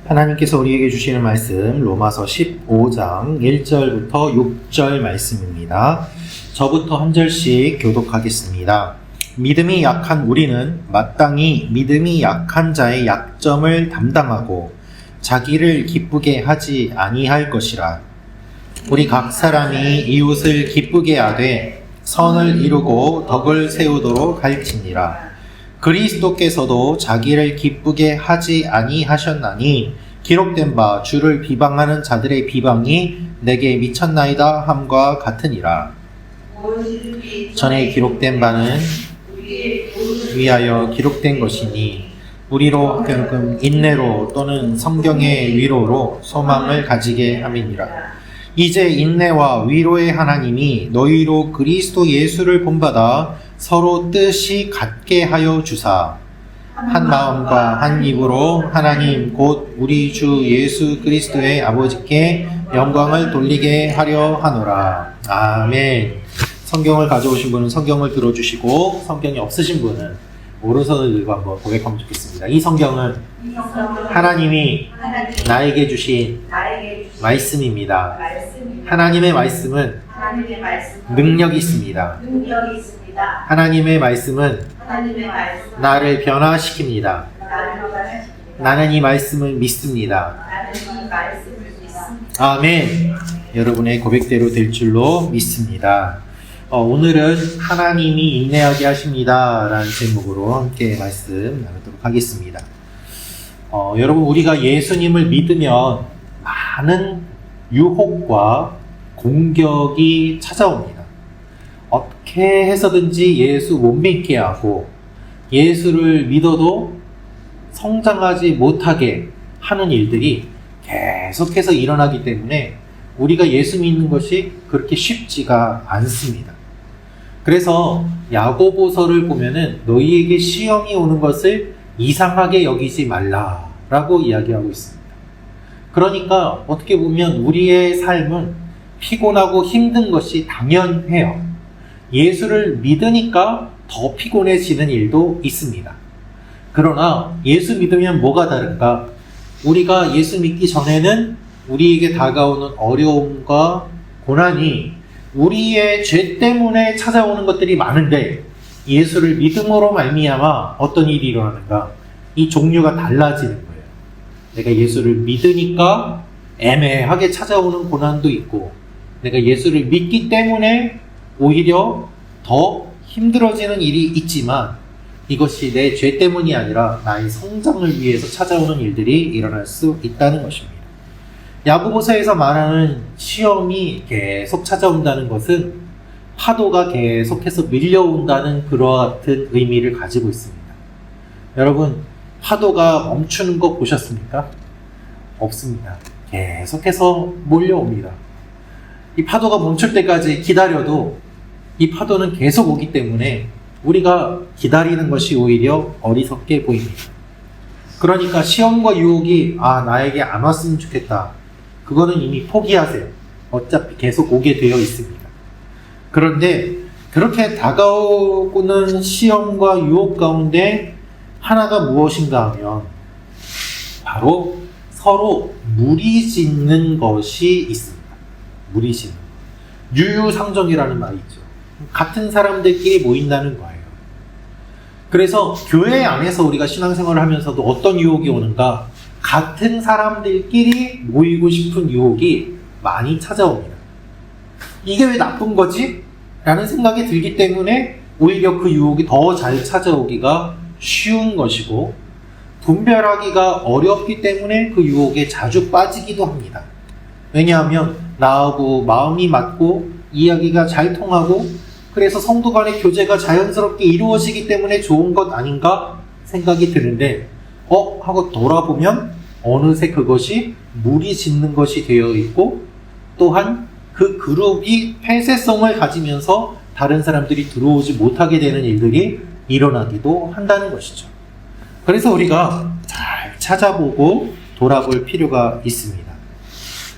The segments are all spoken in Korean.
하나님께서 우리에게 주시는 말씀 로마서 15장 1절부터 6절 말씀입니다. 저부터 한 절씩 교독하겠습니다. 믿음이 약한 우리는 마땅히 믿음이 약한 자의 약점을 담당하고 자기를 기쁘게 하지 아니할 것이라. 우리 각 사람이 이웃을 기쁘게 하되 선을 이루고 덕을 세우도록 할지니라. 그리스도께서도 자기를 기쁘게 하지 아니하셨나니 기록된 바 주를 비방하는 자들의 비방이 내게 미쳤나이다 함과 같으니라. 전에 기록된 바는 위하여 기록된 것이니 우리로 하여금 인내로 또는 성경의 위로로 소망을 가지게 함이니라. 이제 인내와 위로의 하나님이 너희로 그리스도 예수를 본받아 서로 뜻이 같게 하여 주사 한 마음과 한 입으로 하나님 곧 우리 주 예수 그리스도의 아버지께 영광을 돌리게 하려 하노라. 아멘. 성경을 가져오신 분은 성경을 들어주시고 성경이 없으신 분은 오른손을 들고 한번 고백하면 좋겠습니다. 이 성경은 하나님이 나에게 주신 말씀입니다. 하나님의 말씀은 능력이 있습니다. 하나님의 말씀은 나를 변화시킵니다. 나는 이 말씀을 믿습니다. 아멘. 여러분의 고백대로 될 줄로 믿습니다. 오늘은 하나님이 인내하게 하십니다 라는 제목으로 함께 말씀 나누도록 하겠습니다. 여러분, 우리가 예수님을 믿으면 많은 유혹과 공격이 찾아옵니다. 어떻게 해서든지 예수 못 믿게 하고 예수를 믿어도 성장하지 못하게 하는 일들이 계속해서 일어나기 때문에 우리가 예수 믿는 것이 그렇게 쉽지가 않습니다. 그래서 야고보서를 보면은 너희에게 시험이 오는 것을 이상하게 여기지 말라라고 이야기하고 있습니다. 그러니까 어떻게 보면 우리의 삶은 피곤하고 힘든 것이 당연해요. 예수를 믿으니까 더 피곤해지는 일도 있습니다. 그러나 예수 믿으면 뭐가 다른가? 우리가 예수 믿기 전에는 우리에게 다가오는 어려움과 고난이 우리의 죄 때문에 찾아오는 것들이 많은데 예수를 믿음으로 말미암아 어떤 일이 일어나는가? 이 종류가 달라지는 거예요. 내가 예수를 믿으니까 애매하게 찾아오는 고난도 있고 내가 예수를 믿기 때문에 오히려 더 힘들어지는 일이 있지만 이것이 내 죄 때문이 아니라 나의 성장을 위해서 찾아오는 일들이 일어날 수 있다는 것입니다. 야고보서에서 말하는 시험이 계속 찾아온다는 것은 파도가 계속해서 밀려온다는 그와 같은 의미를 가지고 있습니다. 여러분, 파도가 멈추는 거 보셨습니까? 없습니다. 계속해서 몰려옵니다. 이 파도가 멈출 때까지 기다려도 이 파도는 계속 오기 때문에 우리가 기다리는 것이 오히려 어리석게 보입니다. 그러니까 시험과 유혹이 나에게 안 왔으면 좋겠다. 그거는 이미 포기하세요. 어차피 계속 오게 되어 있습니다. 그런데 그렇게 다가오는 시험과 유혹 가운데 하나가 무엇인가 하면 바로 서로 무리짓는 것이 있습니다. 무리짓는 것. 유유상종이라는 말이 있죠. 같은 사람들끼리 모인다는 거예요. 그래서 교회 안에서 우리가 신앙생활을 하면서도 어떤 유혹이 오는가? 같은 사람들끼리 모이고 싶은 유혹이 많이 찾아옵니다. 이게 왜 나쁜 거지? 라는 생각이 들기 때문에 오히려 그 유혹이 더 잘 찾아오기가 쉬운 것이고 분별하기가 어렵기 때문에 그 유혹에 자주 빠지기도 합니다. 왜냐하면 나하고 마음이 맞고 이야기가 잘 통하고 그래서 성도 간의 교제가 자연스럽게 이루어지기 때문에 좋은 것 아닌가 생각이 드는데 하고 돌아보면 어느새 그것이 무리짓는 것이 되어 있고 또한 그 그룹이 폐쇄성을 가지면서 다른 사람들이 들어오지 못하게 되는 일들이 일어나기도 한다는 것이죠. 그래서 우리가 잘 찾아보고 돌아볼 필요가 있습니다.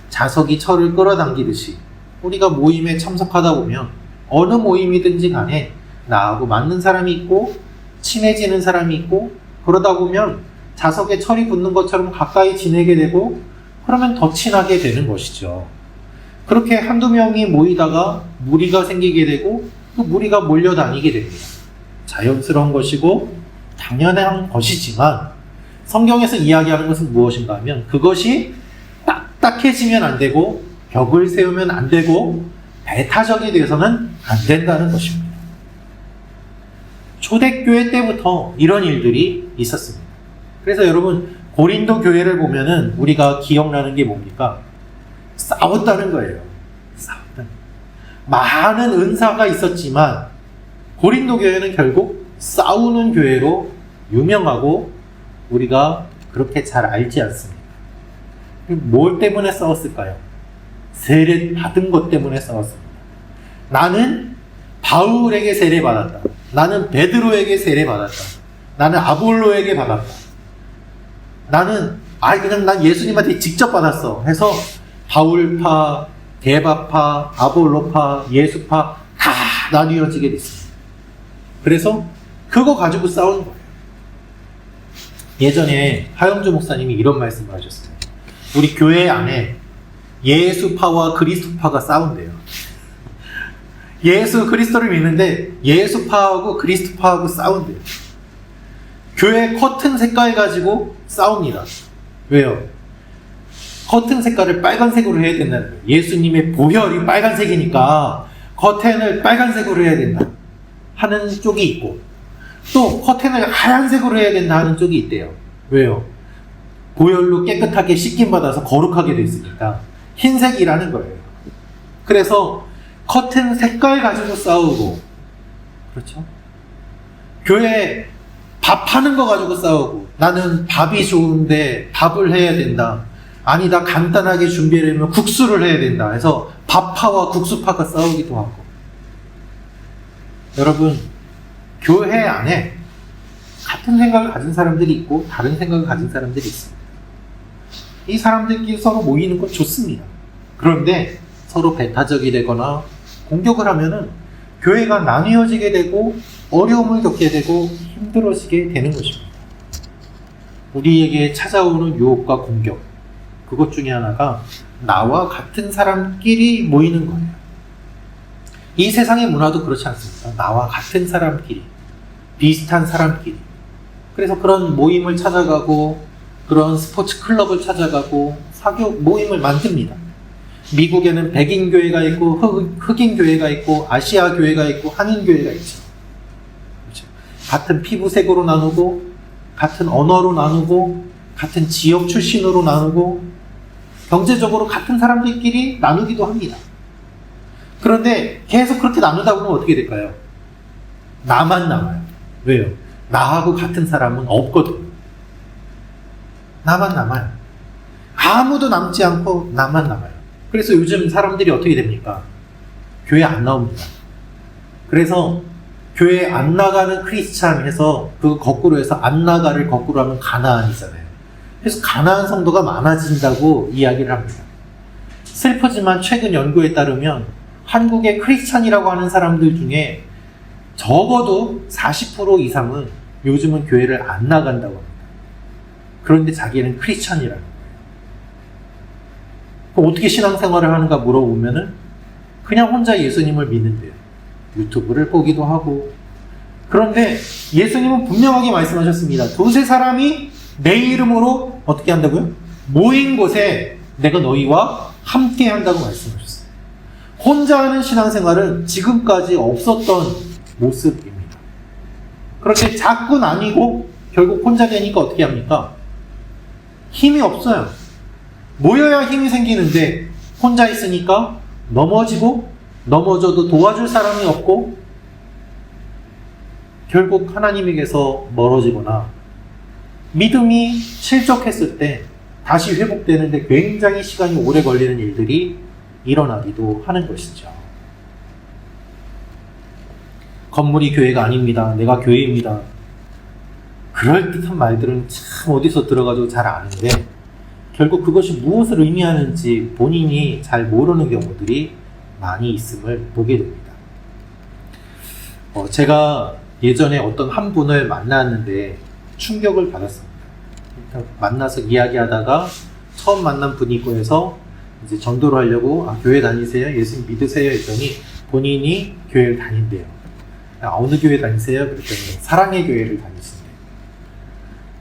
자석이 철을 끌어당기듯이 우리가 모임에 참석하다 보면 어느 모임이든지 간에 나하고 맞는 사람이 있고 친해지는 사람이 있고 그러다 보면 자석에 철이 붙는 것처럼 가까이 지내게 되고 그러면 더 친하게 되는 것이죠. 그렇게 한두 명이 모이다가 무리가 생기게 되고 그 무리가 몰려다니게 됩니다. 자연스러운 것이고 당연한 것이지만 성경에서 이야기하는 것은 무엇인가 하면 그것이 딱딱해지면 안 되고 벽을 세우면 안 되고 배타적이 돼서는 안 된다는 것입니다. 초대교회 때부터 이런 일들이 있었습니다. 그래서 여러분 고린도 교회를 보면은 우리가 기억나는 게 뭡니까? 싸웠다는 거예요. 싸웠다는 거예요. 많은 은사가 있었지만 고린도 교회는 결국 싸우는 교회로 유명하고 우리가 그렇게 잘 알지 않습니다. 뭘 때문에 싸웠을까요? 세례 받은 것 때문에 싸웠습니다. 나는 바울에게 세례 받았다. 나는 베드로에게 세례 받았다. 나는 아볼로에게 받았다. 나는 그냥 난 예수님한테 직접 받았어 해서 바울파, 게바파, 아볼로파, 예수파 다 나뉘어지게 됐습니다. 그래서 그거 가지고 싸우는 거예요. 예전에 하영주 목사님이 이런 말씀을 하셨어요. 우리 교회 안에 예수파와 그리스도파가 싸운대요. 예수 그리스도를 믿는데 예수파하고 그리스도파하고 싸운대요. 교회 커튼 색깔 가지고 싸웁니다. 왜요? 커튼 색깔을 빨간색으로 해야 된다는 거예요. 예수님의 보혈이 빨간색이니까 커튼을 빨간색으로 해야 된다 하는 쪽이 있고 또 커튼을 하얀색으로 해야 된다 하는 쪽이 있대요. 왜요? 보혈로 깨끗하게 씻김받아서 거룩하게 됐으니까 흰색이라는 거예요. 그래서 커튼 색깔 가지고 싸우고 그렇죠? 교회 밥하는 거 가지고 싸우고 나는 밥이 좋은데 밥을 해야 된다. 아니다 간단하게 준비하려면 국수를 해야 된다 해서 밥파와 국수파가 싸우기도 하고 여러분 교회 안에 같은 생각을 가진 사람들이 있고 다른 생각을 가진 사람들이 있습니다. 이 사람들끼리 서로 모이는 건 좋습니다. 그런데 서로 배타적이 되거나 공격을 하면은 교회가 나뉘어지게 되고 어려움을 겪게 되고 힘들어지게 되는 것입니다. 우리에게 찾아오는 유혹과 공격 그것 중에 하나가 나와 같은 사람끼리 모이는 거예요. 이 세상의 문화도 그렇지 않습니까? 나와 같은 사람끼리 비슷한 사람끼리 그래서 그런 모임을 찾아가고 그런 스포츠 클럽을 찾아가고 사교 모임을 만듭니다. 미국에는 백인 교회가 있고 흑인 교회가 있고 아시아 교회가 있고 한인 교회가 있죠. 그렇죠? 같은 피부색으로 나누고 같은 언어로 나누고 같은 지역 출신으로 나누고 경제적으로 같은 사람들끼리 나누기도 합니다. 그런데 계속 그렇게 나누다 보면 어떻게 될까요? 나만 남아요. 왜요? 나하고 같은 사람은 없거든요. 나만 남아요. 아무도 남지 않고 나만 남아요. 그래서 요즘 사람들이 어떻게 됩니까? 교회 안 나옵니다. 그래서 교회 안 나가는 크리스찬 해서 그거 거꾸로 해서 안 나가를 거꾸로 하면 가나안이잖아요. 그래서 가나안 성도가 많아진다고 이야기를 합니다. 슬프지만 최근 연구에 따르면 한국의 크리스찬이라고 하는 사람들 중에 적어도 40% 이상은 요즘은 교회를 안 나간다고 합니다. 그런데 자기는 크리스찬이라는 거예요. 그럼 어떻게 신앙생활을 하는가 물어보면은 그냥 혼자 예수님을 믿는데요. 유튜브를 보기도 하고. 그런데 예수님은 분명하게 말씀하셨습니다. 두세 사람이 내 이름으로 어떻게 한다고요? 모인 곳에 내가 너희와 함께 한다고 말씀하셨어요. 혼자 하는 신앙생활은 지금까지 없었던 모습입니다. 그렇게 자꾸 나뉘고 결국 혼자 되니까 어떻게 합니까? 힘이 없어요. 모여야 힘이 생기는데 혼자 있으니까 넘어지고 넘어져도 도와줄 사람이 없고 결국 하나님에게서 멀어지거나 믿음이 실족했을 때 다시 회복되는데 굉장히 시간이 오래 걸리는 일들이 일어나기도 하는 것이죠. 건물이 교회가 아닙니다. 내가 교회입니다. 그럴듯한 말들은 참 어디서 들어가도 잘 아는데 결국 그것이 무엇을 의미하는지 본인이 잘 모르는 경우들이 많이 있음을 보게 됩니다. 제가 예전에 어떤 한 분을 만났는데 충격을 받았습니다. 만나서 이야기하다가 처음 만난 분이고 해서 이제 전도를 하려고 교회 다니세요? 예수님 믿으세요? 했더니 본인이 교회를 다닌대요. 어느 교회 다니세요? 그랬더니 사랑의 교회를 다니신대요.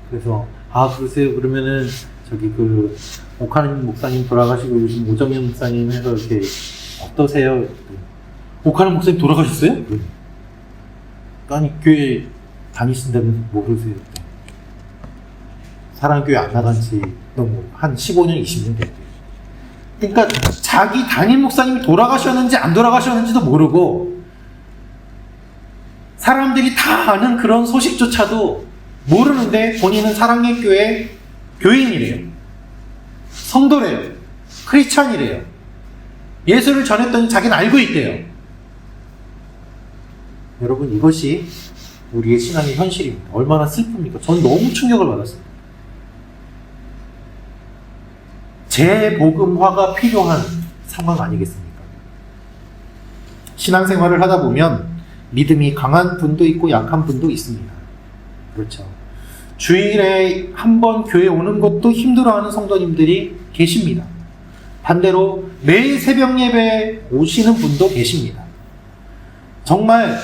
그래서 그러세요? 그러면은 저기 오카는 목사님 돌아가시고 요즘 오정현 목사님 해서 이렇게 어떠세요? 오카는 목사님 돌아가셨어요? 아니 교회 다니신다면 모르세요? 사랑교회 안 나간 지 너무 한 15년, 20년 됐대요. 그러니까 자기 담임 목사님이 돌아가셨는지 안 돌아가셨는지도 모르고 사람들이 다 아는 그런 소식조차도 모르는데 본인은 사랑의 교회 교인이래요. 성도래요. 크리스찬이래요. 예수를 전했더니 자기는 알고 있대요. 여러분, 이것이 우리의 신앙의 현실입니다. 얼마나 슬픕니까? 전 너무 충격을 받았어요. 재복음화가 필요한 상황 아니겠습니까? 신앙생활을 하다 보면 믿음이 강한 분도 있고 약한 분도 있습니다. 그렇죠. 주일에 한 번 교회 오는 것도 힘들어하는 성도님들이 계십니다. 반대로 매일 새벽 예배 오시는 분도 계십니다. 정말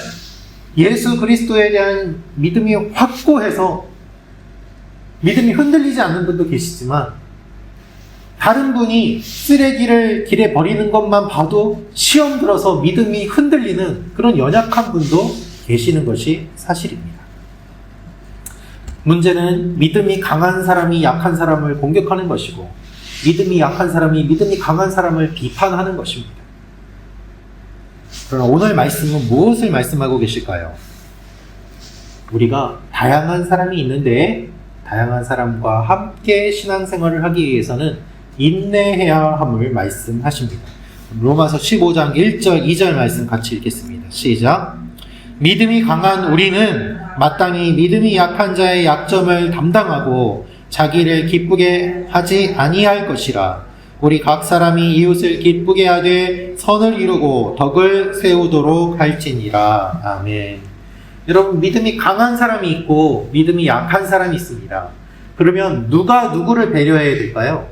예수 그리스도에 대한 믿음이 확고해서 믿음이 흔들리지 않는 분도 계시지만 다른 분이 쓰레기를 길에 버리는 것만 봐도 시험 들어서 믿음이 흔들리는 그런 연약한 분도 계시는 것이 사실입니다. 문제는 믿음이 강한 사람이 약한 사람을 공격하는 것이고 믿음이 약한 사람이 믿음이 강한 사람을 비판하는 것입니다. 그러나 오늘 말씀은 무엇을 말씀하고 계실까요? 우리가 다양한 사람이 있는데 다양한 사람과 함께 신앙생활을 하기 위해서는 인내해야 함을 말씀하십니다. 로마서 15장 1절 2절 말씀 같이 읽겠습니다. 시작. 믿음이 강한 우리는 마땅히 믿음이 약한 자의 약점을 담당하고 자기를 기쁘게 하지 아니할 것이라. 우리 각 사람이 이웃을 기쁘게 하되 선을 이루고 덕을 세우도록 할지니라. 아멘. 여러분, 믿음이 강한 사람이 있고 믿음이 약한 사람이 있습니다. 그러면 누가 누구를 배려해야 될까요?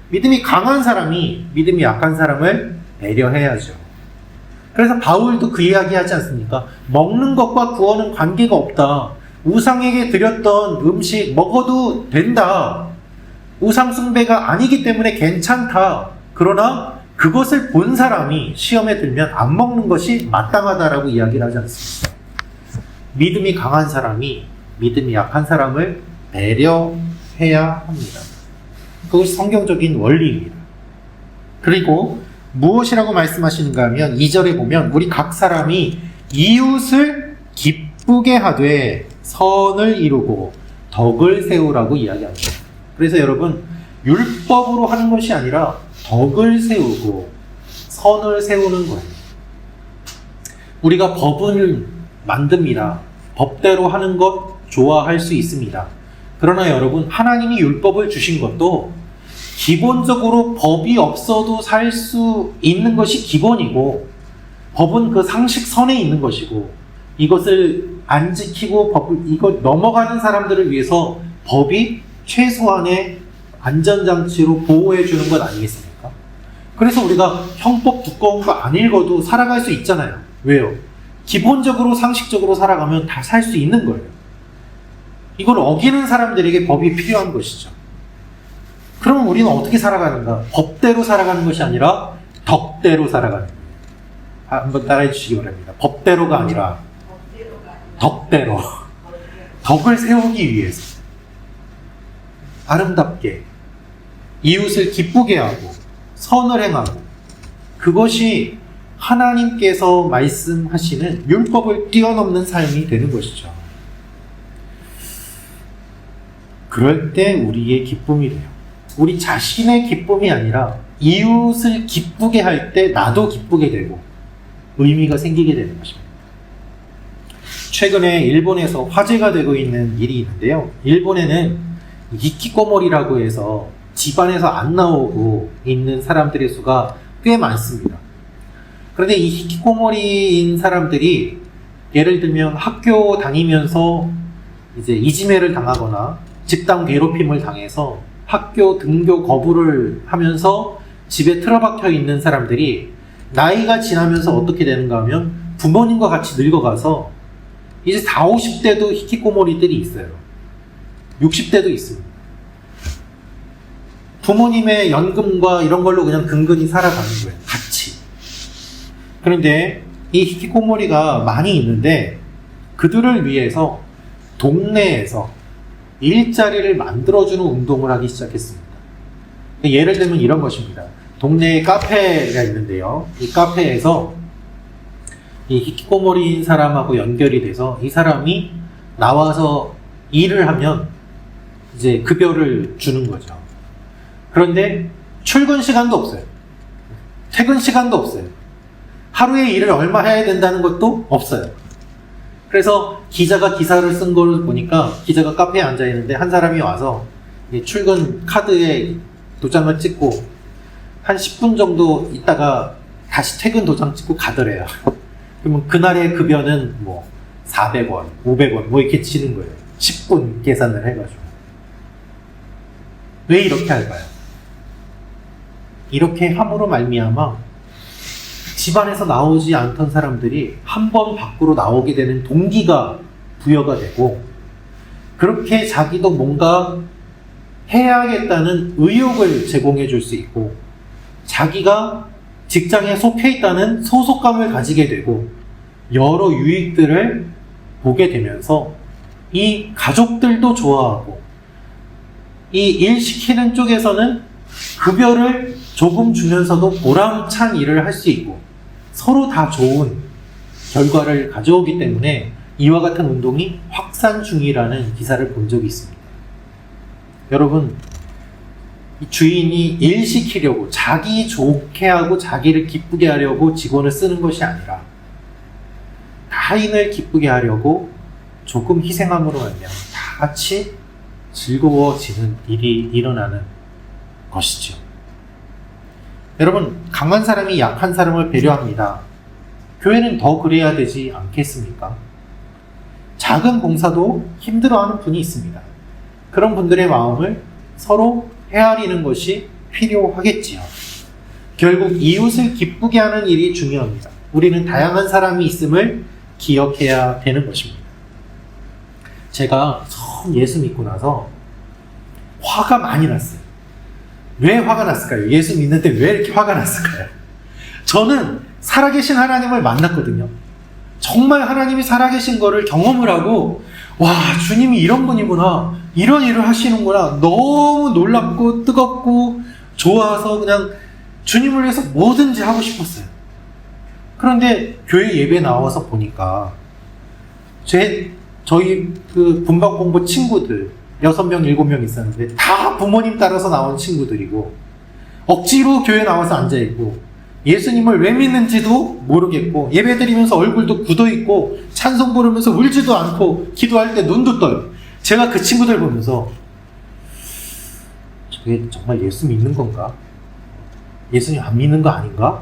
믿음이 강한 사람이 믿음이 약한 사람을 배려해야죠. 그래서 바울도 그 이야기 하지 않습니까? 먹는 것과 구원은 관계가 없다. 우상에게 드렸던 음식 먹어도 된다. 우상 숭배가 아니기 때문에 괜찮다. 그러나 그것을 본 사람이 시험에 들면 안 먹는 것이 마땅하다라고 이야기를 하지 않습니까? 믿음이 강한 사람이 믿음이 약한 사람을 배려해야 합니다. 그것이 성경적인 원리입니다. 그리고 무엇이라고 말씀하시는가 하면 2절에 보면 우리 각 사람이 이웃을 기쁘게 하되 선을 이루고 덕을 세우라고 이야기합니다. 그래서 여러분, 율법으로 하는 것이 아니라 덕을 세우고 선을 세우는 거예요. 우리가 법을 만듭니다. 법대로 하는 것 좋아할 수 있습니다. 그러나 여러분, 하나님이 율법을 주신 것도 기본적으로 법이 없어도 살 수 있는 것이 기본이고 법은 그 상식선에 있는 것이고 이것을 안 지키고 이거 넘어가는 사람들을 위해서 법이 최소한의 안전장치로 보호해 주는 것 아니겠습니까? 그래서 우리가 형법 두꺼운 거 안 읽어도 살아갈 수 있잖아요. 왜요? 기본적으로 상식적으로 살아가면 다 살 수 있는 거예요. 이걸 어기는 사람들에게 법이 필요한 것이죠. 그럼 우리는 어떻게 살아가는가? 법대로 살아가는 것이 아니라 덕대로 살아가는 거예요. 한번 따라해 주시기 바랍니다. 법대로가 아니라 덕대로. 덕을 세우기 위해서 아름답게 이웃을 기쁘게 하고 선을 행하고 그것이 하나님께서 말씀하시는 율법을 뛰어넘는 삶이 되는 것이죠. 그럴 때 우리의 기쁨이 돼요. 우리 자신의 기쁨이 아니라 이웃을 기쁘게 할 때 나도 기쁘게 되고 의미가 생기게 되는 것입니다. 최근에 일본에서 화제가 되고 있는 일이 있는데요. 일본에는 히키코모리라고 해서 집안에서 안 나오고 있는 사람들의 수가 꽤 많습니다. 그런데 이 히키코모리인 사람들이 예를 들면 학교 다니면서 이제 이지메를 당하거나 집단 괴롭힘을 당해서 학교 등교 거부를 하면서 집에 틀어박혀 있는 사람들이 나이가 지나면서 어떻게 되는가 하면 부모님과 같이 늙어가서 이제 40, 50대도 히키코모리들이 있어요. 60대도 있습니다. 부모님의 연금과 이런 걸로 그냥 근근히 살아가는 거예요. 같이. 그런데 이 히키코모리가 많이 있는데 그들을 위해서 동네에서 일자리를 만들어주는 운동을 하기 시작했습니다. 예를 들면 이런 것입니다. 동네에 카페가 있는데요. 이 카페에서 이 히키코모리인 사람하고 연결이 돼서 이 사람이 나와서 일을 하면 이제 급여를 주는 거죠. 그런데 출근 시간도 없어요. 퇴근 시간도 없어요. 하루에 일을 얼마 해야 된다는 것도 없어요. 그래서 기자가 기사를 쓴 걸 보니까 기자가 카페에 앉아 있는데 한 사람이 와서 출근 카드에 도장을 찍고 한 10분 정도 있다가 다시 퇴근 도장 찍고 가더래요. 그러면 그날의 급여는 뭐 400원, 500원 뭐 이렇게 치는 거예요. 10분 계산을 해가지고. 왜 이렇게 할까요? 이렇게 함으로 말미암아 집안에서 나오지 않던 사람들이 한 번 밖으로 나오게 되는 동기가 부여가 되고 그렇게 자기도 뭔가 해야겠다는 의욕을 제공해 줄 수 있고 자기가 직장에 속해 있다는 소속감을 가지게 되고 여러 유익들을 보게 되면서 이 가족들도 좋아하고 이 일 시키는 쪽에서는 급여를 조금 주면서도 보람찬 일을 할 수 있고 서로 다 좋은 결과를 가져오기 때문에 이와 같은 운동이 확산 중이라는 기사를 본 적이 있습니다. 여러분, 주인이 일 시키려고 자기 좋게 하고 자기를 기쁘게 하려고 직원을 쓰는 것이 아니라 타인을 기쁘게 하려고 조금 희생함으로 말미암아 다 같이 즐거워지는 일이 일어나는 것이죠. 여러분, 강한 사람이 약한 사람을 배려합니다. 교회는 더 그래야 되지 않겠습니까? 작은 봉사도 힘들어하는 분이 있습니다. 그런 분들의 마음을 서로 헤아리는 것이 필요하겠지요. 결국 이웃을 기쁘게 하는 일이 중요합니다. 우리는 다양한 사람이 있음을 기억해야 되는 것입니다. 제가 처음 예수 믿고 나서 화가 많이 났어요. 왜 화가 났을까요? 예수 믿는데 왜 이렇게 화가 났을까요? 저는 살아계신 하나님을 만났거든요. 정말 하나님이 살아계신 거를 경험을 하고 와, 주님이 이런 분이구나, 이런 일을 하시는구나, 너무 놀랍고 뜨겁고 좋아서 그냥 주님을 위해서 뭐든지 하고 싶었어요. 그런데 교회 예배 나와서 보니까 저희 그 분방공부 친구들 6명, 7명 있었는데 다 부모님 따라서 나온 친구들이고 억지로 교회 나와서 앉아있고 예수님을 왜 믿는지도 모르겠고 예배드리면서 얼굴도 굳어있고 찬송 부르면서 울지도 않고 기도할 때 눈도 떠요. 제가 그 친구들 보면서 저게 정말 예수 믿는 건가? 예수님 안 믿는 거 아닌가?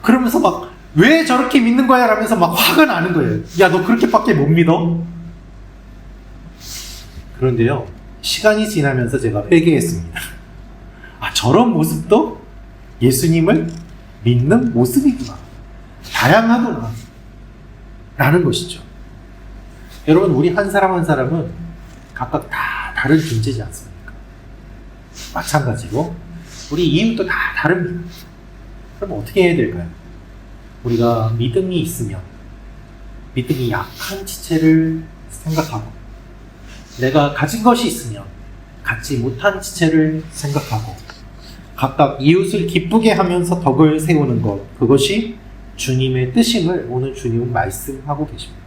그러면서 막 왜 저렇게 믿는 거야? 라면서 막 화가 나는 거예요. 야, 너 그렇게밖에 못 믿어? 그런데요, 시간이 지나면서 제가 회개했습니다. 아, 저런 모습도 예수님을 믿는 모습이구나. 다양하구나. 라는 것이죠. 여러분, 우리 한 사람 한 사람은 각각 다 다른 존재지 않습니까? 마찬가지로 우리 이웃도 다 다릅니다. 그럼 어떻게 해야 될까요? 우리가 믿음이 있으면 믿음이 약한 지체를 생각하고 내가 가진 것이 있으면 갖지 못한 지체를 생각하고 각각 이웃을 기쁘게 하면서 덕을 세우는 것, 그것이 주님의 뜻임을 오늘 주님은 말씀하고 계십니다.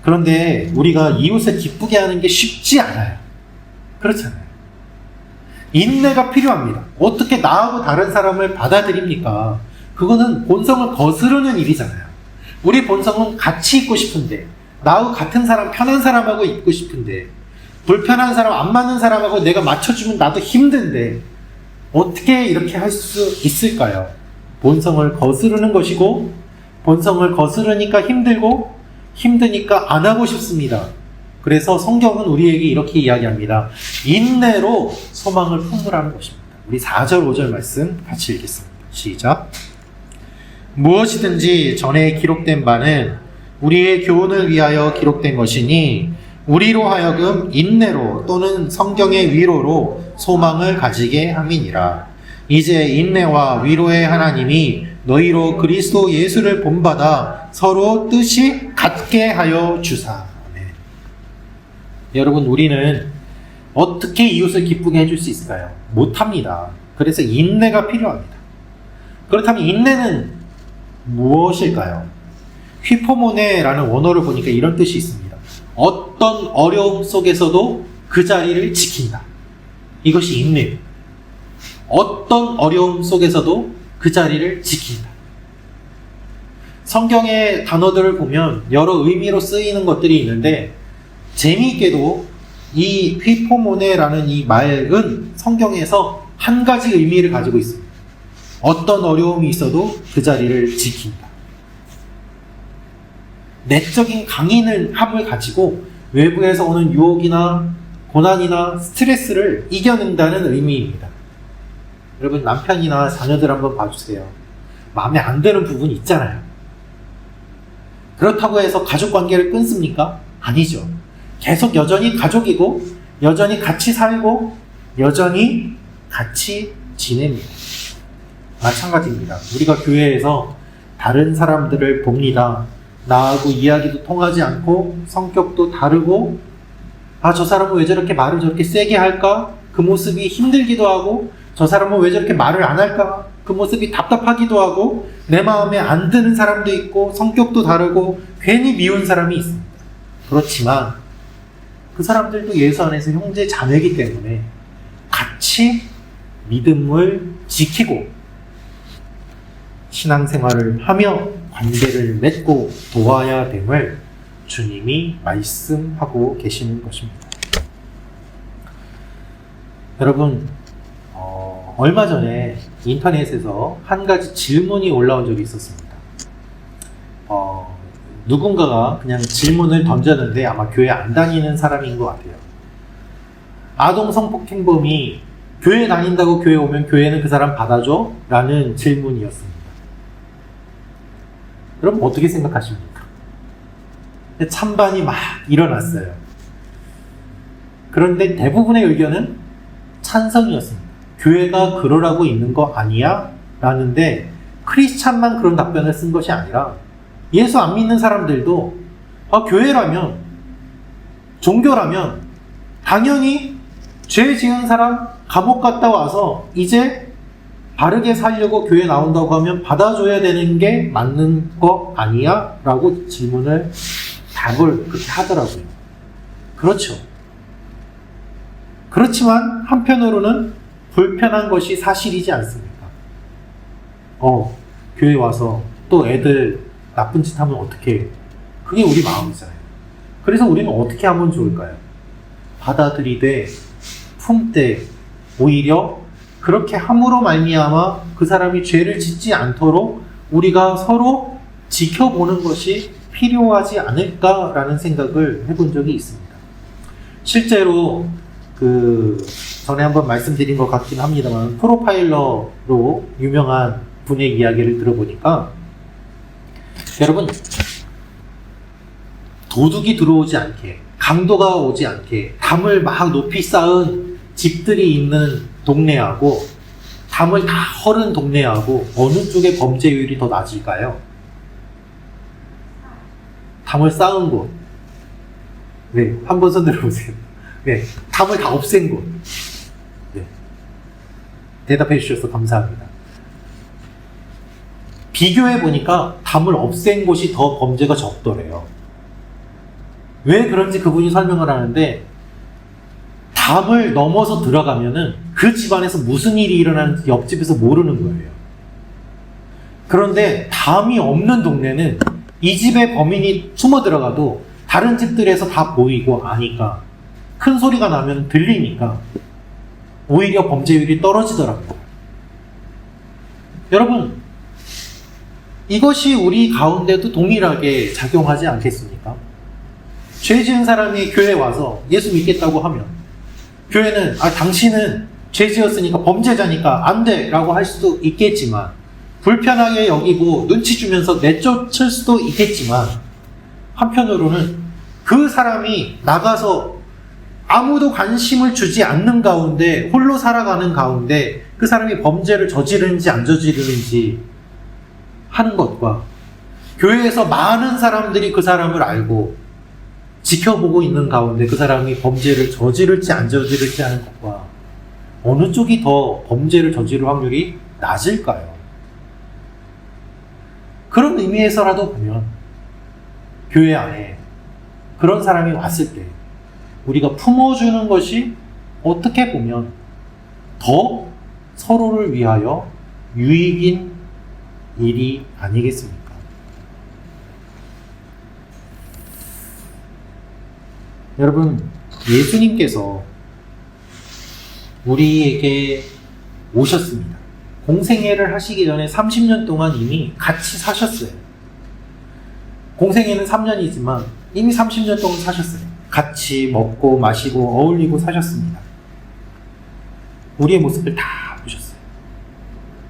그런데 우리가 이웃을 기쁘게 하는 게 쉽지 않아요. 그렇잖아요. 인내가 필요합니다. 어떻게 나하고 다른 사람을 받아들입니까? 그거는 본성을 거스르는 일이잖아요. 우리 본성은 같이 있고 싶은데, 나하고 같은 사람, 편한 사람하고 있고 싶은데, 불편한 사람, 안 맞는 사람하고 내가 맞춰주면 나도 힘든데 어떻게 이렇게 할 수 있을까요? 본성을 거스르는 것이고, 본성을 거스르니까 힘들고 힘드니까 안 하고 싶습니다. 그래서 성경은 우리에게 이렇게 이야기합니다. 인내로 소망을 품으라는 것입니다. 우리 4절, 5절 말씀 같이 읽겠습니다. 시작. 무엇이든지 전에 기록된 바는 우리의 교훈을 위하여 기록된 것이니 우리로 하여금 인내로 또는 성경의 위로로 소망을 가지게 함이니라. 이제 인내와 위로의 하나님이 너희로 그리스도 예수를 본받아 서로 뜻이 같게 하여 주사. 아멘. 여러분, 우리는 어떻게 이웃을 기쁘게 해줄 수 있을까요? 못합니다. 그래서 인내가 필요합니다. 그렇다면 인내는 무엇일까요? 휘포모네라는 원어를 보니까 이런 뜻이 있습니다. 어떤 어려움 속에서도 그 자리를 지킨다. 이것이 인내예요. 어떤 어려움 속에서도 그 자리를 지킨다. 성경의 단어들을 보면 여러 의미로 쓰이는 것들이 있는데 재미있게도 이 휘포모네라는 이 말은 성경에서 한 가지 의미를 가지고 있습니다. 어떤 어려움이 있어도 그 자리를 지킨다. 내적인 강인함을 가지고 외부에서 오는 유혹이나 고난이나 스트레스를 이겨낸다는 의미입니다. 여러분, 남편이나 자녀들 한번 봐주세요. 마음에 안 드는 부분이 있잖아요. 그렇다고 해서 가족 관계를 끊습니까? 아니죠. 계속 여전히 가족이고 여전히 같이 살고 여전히 같이 지냅니다. 마찬가지입니다. 우리가 교회에서 다른 사람들을 봅니다. 나하고 이야기도 통하지 않고 성격도 다르고 저 사람은 왜 저렇게 말을 저렇게 세게 할까? 그 모습이 힘들기도 하고 저 사람은 왜 저렇게 말을 안 할까? 그 모습이 답답하기도 하고 내 마음에 안 드는 사람도 있고 성격도 다르고 괜히 미운 사람이 있습니다. 그렇지만 그 사람들도 예수 안에서 형제 자매이기 때문에 같이 믿음을 지키고 신앙생활을 하며 관계를 맺고 도와야 됨을 주님이 말씀하고 계시는 것입니다. 여러분, 얼마 전에 인터넷에서 한 가지 질문이 올라온 적이 있었습니다. 누군가가 그냥 질문을 던졌는데 아마 교회 안 다니는 사람인 것 같아요. 아동 성폭행범이 교회 다닌다고 교회 오면 교회는 그 사람 받아줘? 라는 질문이었습니다. 그럼 어떻게 생각하십니까? 찬반이 막 일어났어요. 그런데 대부분의 의견은 찬성이었습니다. 교회가 그러라고 있는 거 아니야? 라는데 크리스찬만 그런 답변을 쓴 것이 아니라 예수 안 믿는 사람들도 교회라면, 종교라면 당연히 죄 지은 사람 감옥 갔다 와서 이제 바르게 살려고 교회 나온다고 하면 받아줘야 되는 게 맞는 거 아니야? 라고 답을 그렇게 하더라고요. 그렇죠. 그렇지만 한편으로는 불편한 것이 사실이지 않습니까? 교회 와서 또 애들 나쁜 짓 하면 어떡해. 그게 우리 마음이잖아요. 그래서 우리는 어떻게 하면 좋을까요? 받아들이되 품되 오히려 그렇게 함으로 말미암아 그 사람이 죄를 짓지 않도록 우리가 서로 지켜보는 것이 필요하지 않을까라는 생각을 해본 적이 있습니다. 실제로 전에 한번 말씀드린 것 같긴 합니다만 프로파일러로 유명한 분의 이야기를 들어보니까 여러분, 도둑이 들어오지 않게, 강도가 오지 않게 담을 막 높이 쌓은 집들이 있는 동네하고 담을 다 헐은 동네하고 어느 쪽의 범죄율이 더 낮을까요? 담을 쌓은 곳. 네, 한번 손 들어보세요. 네, 담을 다 없앤 곳. 네. 대답해 주셔서 감사합니다. 비교해 보니까 담을 없앤 곳이 더 범죄가 적더래요. 왜 그런지 그분이 설명을 하는데 담을 넘어서 들어가면은 그 집안에서 무슨 일이 일어나는지 옆집에서 모르는 거예요. 그런데 담이 없는 동네는 이 집에 범인이 숨어 들어가도 다른 집들에서 다 보이고 아니까 큰 소리가 나면 들리니까 오히려 범죄율이 떨어지더라고요. 여러분, 이것이 우리 가운데도 동일하게 작용하지 않겠습니까? 죄 지은 사람이 교회에 와서 예수 믿겠다고 하면 교회는 당신은 죄 지었으니까 범죄자니까 안 돼 라고 할 수도 있겠지만, 불편하게 여기고 눈치 주면서 내쫓을 수도 있겠지만, 한편으로는 그 사람이 나가서 아무도 관심을 주지 않는 가운데 홀로 살아가는 가운데 그 사람이 범죄를 저지르는지 안 저지르는지 하는 것과, 교회에서 많은 사람들이 그 사람을 알고 지켜보고 있는 가운데 그 사람이 범죄를 저지를지 안 저지를지 하는 것과, 어느 쪽이 더 범죄를 저지를 확률이 낮을까요? 그런 의미에서라도 보면 교회 안에 그런 사람이 왔을 때 우리가 품어주는 것이 어떻게 보면 더 서로를 위하여 유익인 일이 아니겠습니까? 여러분, 예수님께서 우리에게 오셨습니다. 공생애를 하시기 전에 30년 동안 이미 같이 사셨어요. 공생애는 3년이지만 이미 30년 동안 사셨어요. 같이 먹고 마시고 어울리고 사셨습니다. 우리의 모습을 다 보셨어요.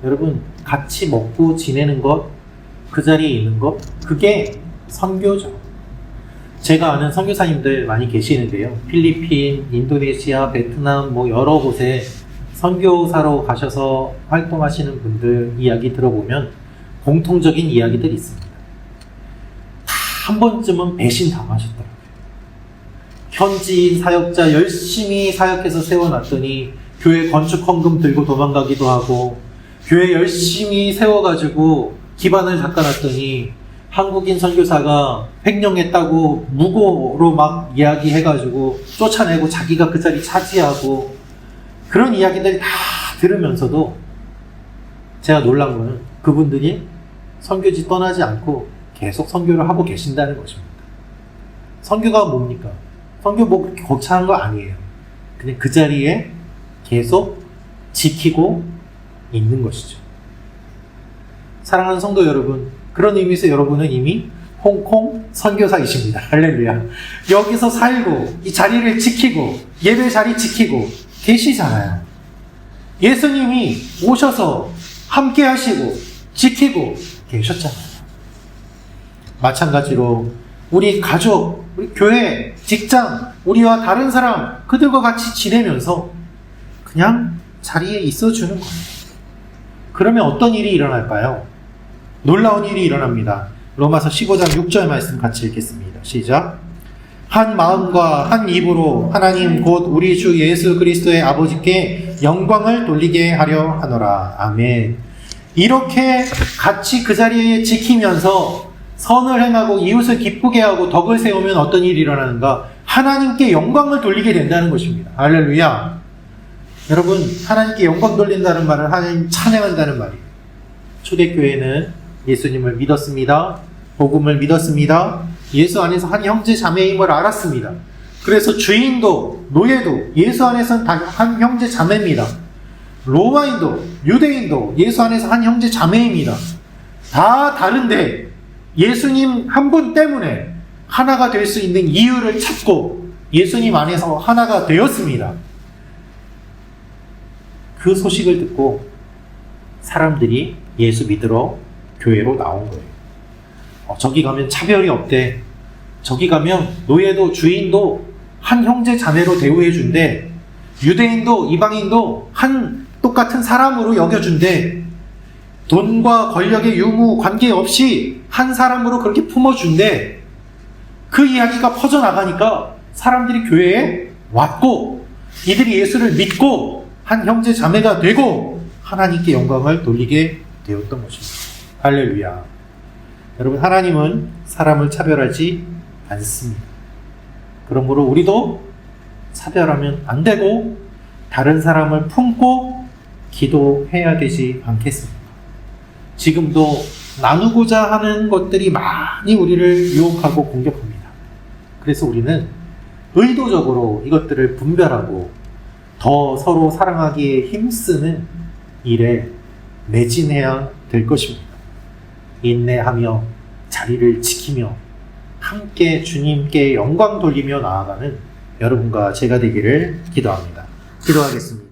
여러분, 같이 먹고 지내는 것, 그 자리에 있는 것, 그게 선교죠. 제가 아는 선교사님들 많이 계시는데요. 필리핀, 인도네시아, 베트남 여러 곳에 선교사로 가셔서 활동하시는 분들 이야기 들어보면 공통적인 이야기들이 있습니다. 다 한 번쯤은 배신당하셨더라고요. 현지인 사역자 열심히 사역해서 세워놨더니 교회 건축 헌금 들고 도망가기도 하고, 교회 열심히 세워가지고 기반을 닦아놨더니 한국인 선교사가 횡령했다고 무고로 막 이야기해가지고 쫓아내고 자기가 그 자리 차지하고, 그런 이야기들이 다 들으면서도 제가 놀란 거는 그분들이 선교지 떠나지 않고 계속 선교를 하고 계신다는 것입니다. 선교가 뭡니까? 선교 그렇게 거창한 거 아니에요. 그냥 그 자리에 계속 지키고 있는 것이죠. 사랑하는 성도 여러분, 그런 의미에서 여러분은 이미 홍콩 선교사이십니다. 할렐루야. 여기서 살고 이 자리를 지키고 예배 자리 지키고 계시잖아요. 예수님이 오셔서 함께 하시고 지키고 계셨잖아요. 마찬가지로 우리 가족, 우리 교회, 직장, 우리와 다른 사람, 그들과 같이 지내면서 그냥 자리에 있어주는 거예요. 그러면 어떤 일이 일어날까요? 놀라운 일이 일어납니다. 로마서 15장 6절 말씀 같이 읽겠습니다. 시작. 한 마음과 한 입으로 하나님 곧 우리 주 예수 그리스도의 아버지께 영광을 돌리게 하려 하노라. 아멘. 이렇게 같이 그 자리에 지키면서 선을 행하고 이웃을 기쁘게 하고 덕을 세우면 어떤 일이 일어나는가? 하나님께 영광을 돌리게 된다는 것입니다. 할렐루야. 여러분, 하나님께 영광 돌린다는 말은 하나님 찬양한다는 말이에요. 초대교회는 예수님을 믿었습니다. 복음을 믿었습니다. 예수 안에서 한 형제 자매임을 알았습니다. 그래서 주인도 노예도 예수 안에서는 다 한 형제 자매입니다. 로마인도 유대인도 예수 안에서 한 형제 자매입니다. 다 다른데 예수님 한 분 때문에 하나가 될 수 있는 이유를 찾고 예수님 안에서 하나가 되었습니다. 그 소식을 듣고 사람들이 예수 믿으러 교회로 나온 거예요. 저기 가면 차별이 없대. 저기 가면 노예도 주인도 한 형제 자매로 대우해 준대. 유대인도 이방인도 한 똑같은 사람으로 여겨준대. 돈과 권력의 유무 관계없이 한 사람으로 그렇게 품어준대. 그 이야기가 퍼져나가니까 사람들이 교회에 왔고 이들이 예수를 믿고 한 형제 자매가 되고 하나님께 영광을 돌리게 되었던 것입니다. 할렐루야. 여러분, 하나님은 사람을 차별하지 않습니다. 그러므로 우리도 차별하면 안 되고 다른 사람을 품고 기도해야 되지 않겠습니까? 지금도 나누고자 하는 것들이 많이 우리를 유혹하고 공격합니다. 그래서 우리는 의도적으로 이것들을 분별하고 더 서로 사랑하기에 힘쓰는 일에 매진해야 될 것입니다. 인내하며 자리를 지키며 함께 주님께 영광 돌리며 나아가는 여러분과 제가 되기를 기도합니다. 기도하겠습니다.